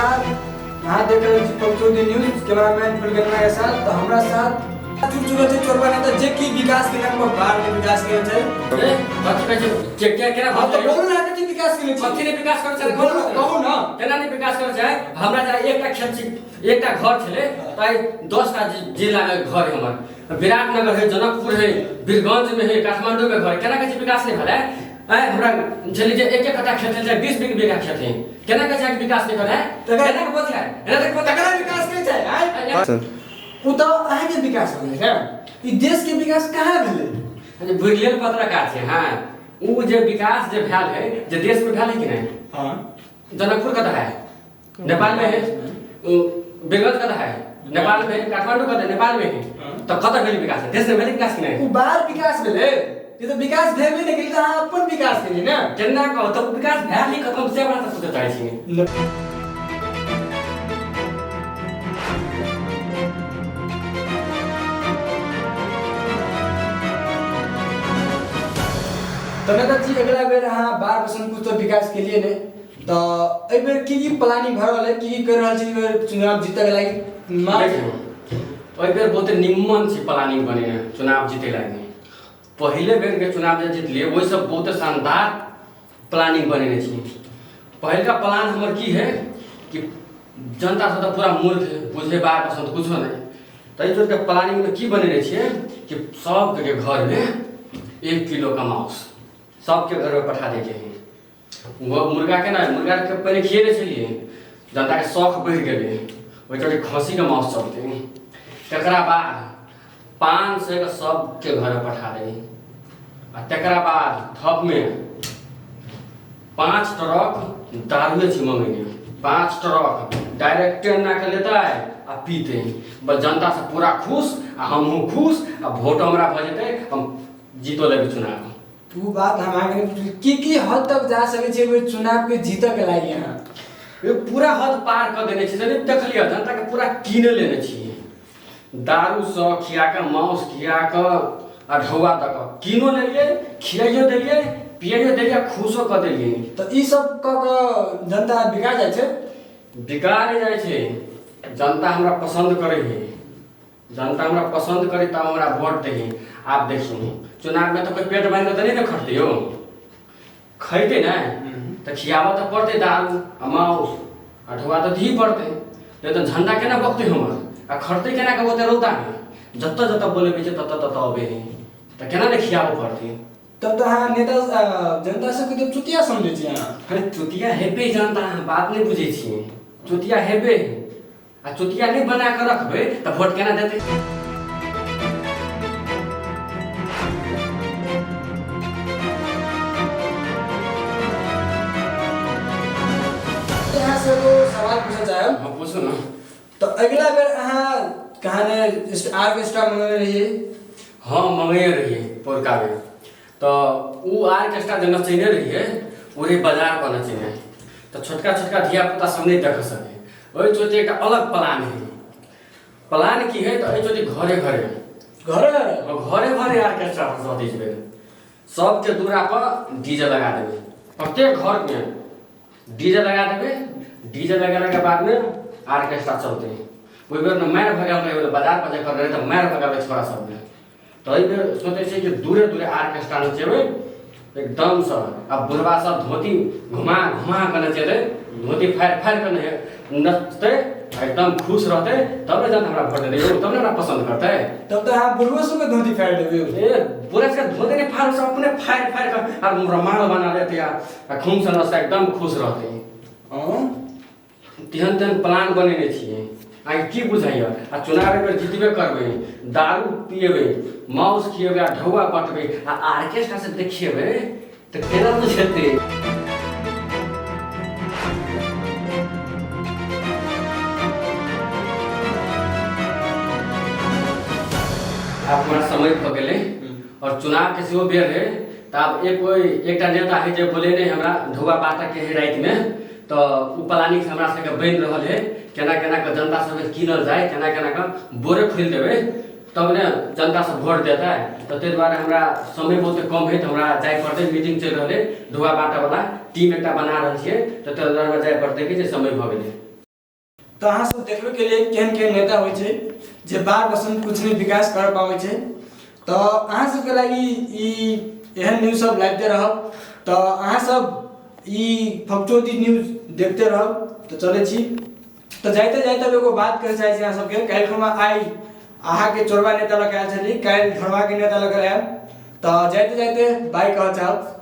नमस्कार, यहाँ देख रहे छी पंक्चुअली न्यूज, कैमरामैन फुलगनमा के साथ। तो हमरा साथ चुरचुरो छै चोरबा नेता जे की विकास के नाम पर बाहर में विकास के छै। ए बात कहै छै क्या केना हम तो बोलू ना कि विकास के छै, कथि ने विकास कर छै, कहू ना केना ने विकास कर छै। हमरा जा एकटा खेत छी, एकटा घर छले, ताई 10 टा जिला के घर है हमर। विराटनगर है, जनकपुर है, बीरगंज में है, काठमांडू में घर। केना कहै छै विकास नहीं भेलै। हमरा छली जे एक कट्ठा खेत छै, 20 बीघा खेत है। केना कहै छै विकास नहीं भेलै। केना के बोल है, एना देख तकरा विकास के छै। उ तो अहाँ के विकास भेलै है, ई देश के विकास कहाँ भेलै। बुझलियन पत्रकार छै। हां उ जे विकास जे भेल है, जे देश में भेल है कि नहीं। हां जनकपुर कतऽ है, नेपाल में है। बीरगंज कतऽ है, नेपाल में है। काठमांडू कतऽ है, नेपाल में है। तो कतऽ भेल विकास है, देश में भेल विकास कि नहीं। उ बाहर विकास भेलै, ये तो विकास भेबे नहीं केलै, अहाँ अपन विकास केलियै ना। केना कहू तो विकास भेल ही खत्म से बड़ा सोचै चाहै छी। तो नेता जी अगला बेर अहाँ बार बसन कुछ तो विकास के लिए ने, तो एहि बेर की प्लानिंग भ रहल है, की कर रहल छी बेर चुनाव जीते के लागि। ओइ बेर बहुत निम्मन छी प्लानिंग बने चुनाव जीते लागि। पहले बेर के चुनाव जे जीतलिए ओइ सब बहुत शानदार प्लानिंग बनेने छी। पहलका प्लान हमर की है कि जनता सब तो पूरा मूर्ख है, बुझे बार पसंद कुछो नहीं। तै जोर के प्लानिंग में की बनेने छिए कि सब के घर में 1 किलो का मांस सबके घर में पठा देके है। वो मुर्गा के ना, मुर्गा के पहले खिए छलिए, जनता के शौक बढ़ गेले, ओइ चलते खसी के मांस चलते। तकरा बाद 500 के सबके घर में पठा दे। आ तकरा बाद थप में 5 ट्रक दारू छी मंगेने, 5 ट्रक डायरेक्ट ना के लेता है आ पीते। बस जनता से पूरा खुश, आ हमहू खुश, आ वोट हमरा भ जेते, हम जीतो लेबे चुनाव। तू बात हम आगे की हद तक जा सके छै बेर चुनाव के जीते के लागि। अहाँ ये पूरा हद पार कर देने छी। देखलिए जनता के पूरा कीन लेने छी। दारू से खिया के, मांस खिया के, अढ़ौआ तक कीनो लेलिए, खियाइयो देलिए, पियाइयो देलिए, खुशो कर देलिए। तो ई सब क जनता बिका जाय छै, बिगाड़ जाय छै। जनता हमरा पसंद करे है, जनता हमरा पसंद करे तब हमरा वोट दे है। आप देखिए चुनाव में तो कोई पेट भर के तो नहीं ना खटते हो, खैते ना तो खियावा तो पड़ते, दारू मांस अढ़ौआ तो दी पड़ते। नहीं तो झंडा केना बकते हमर, आ खरते केना के बोते रौदा में जत्ता जत्ता बोले पीछे तत्ता तत्ता अबे है, तो केना ने खियाबो पड़ते। तब तो हाँ नेता जनता सब के चुतिया समझे छी। अहाँ अरे चुतिया हेबे, जनता बात नहीं बुझे छी। चुतिया हेबे, आ चुतिया नहीं बना के रखबे तो वोट केना देते। यहाँ से वो सवाल पूछना चाहे। हां पूछो ना। तो अगला बेर अहाँ कहाने आर्केस्ट्रा मंगने रहिए। हाँ मंगे रहिए पोरका में, तो उ आर्केस्ट्रा जे नचैने रहिए ओरे बाजार पर नचैने, तो छोटका छोटका धिया पुता सब नहीं देख सके। ओइ चोटे एक अलग प्लान है। प्लान की है तो ओइ चोटे घरे घरे आर्केस्ट्रा बजा दीजिए। सबके दूरा पर डीजे लगा देबे, प्रत्येक घर में डीजे लगा देबे। डीजे लगाने के बाद में आर्केस्ट्रा चलते हैं। कोई बेर न मार भगाल रहे, बाजार पर जाकर रहे तो मार भगावे छोरा सब में। तो एहि बेर सोचे छी कि दूरे दूरे आर्केस्ट्रा नचेबे एकदम से। अब बुढ़वा सब धोती घुमा घुमा के नचेते, धोती फाड़ के नचते, एकदम खुश रहते। तब न हमरा वोट दे, तब न हमरा पसंद करते। तब तो आप बुढ़वा सब के धोती फाड़ देबे। ए बुढ़ा के धोती ने फाड़, सब अपने फाड़ के और रुमाल बना लेते या खून से नचते, एकदम खुश रहते। तेहन प्लान बनेने छिए। आइ की बुझाइए। आ चुनाव में जीतबे करबे, दारू पिएबे, मांस खिएबे, ढौआ पटबे, आ आर्केस्ट्रा से देखिएबे तो केना बुझेते। अब पूरा समय भ गेले और चुनाव के सेहो बेर है। तो अब एकटा नेता है जे बोले ने हमरा ढौआ बाटा के है रात में, तो उ प्लानिंग हमरा सबके बन रहल है। केना केना के जनता सब कीनल जाए, केना केना के बोरे खोल देबे तब ने जनता सब वोट देता है। तो ते द्वारा हमरा समय बहुत कम है, तो हमरा जाय पड़ते। मीटिंग चल रहा है, ढौआ बाटा वाला टीम एकटा बना रहल छिए, तो ते द्वारा जाय पड़ते कि समय भ गेले। तो अहाँ सब देखबे के लिए केहन केहन नेता होइ छै जे बार बसन कुछ नहीं विकास कर पाबै छै। तो अहाँ सबके लागि ई एहन न्यूज सब लाइते रहब। तो अहाँ सब ई फक्चोदी न्यूज देखते रहब। तो चले छी। तो जाते जाते एगो बात करे चाहे छी अहाँ सबके काल्हि खमा आई अहाँ के चोरबा नेता लग आयल छली, काल्हि घरवा के नेता लग आयल। तो जाते जाते बाय कह चाहब।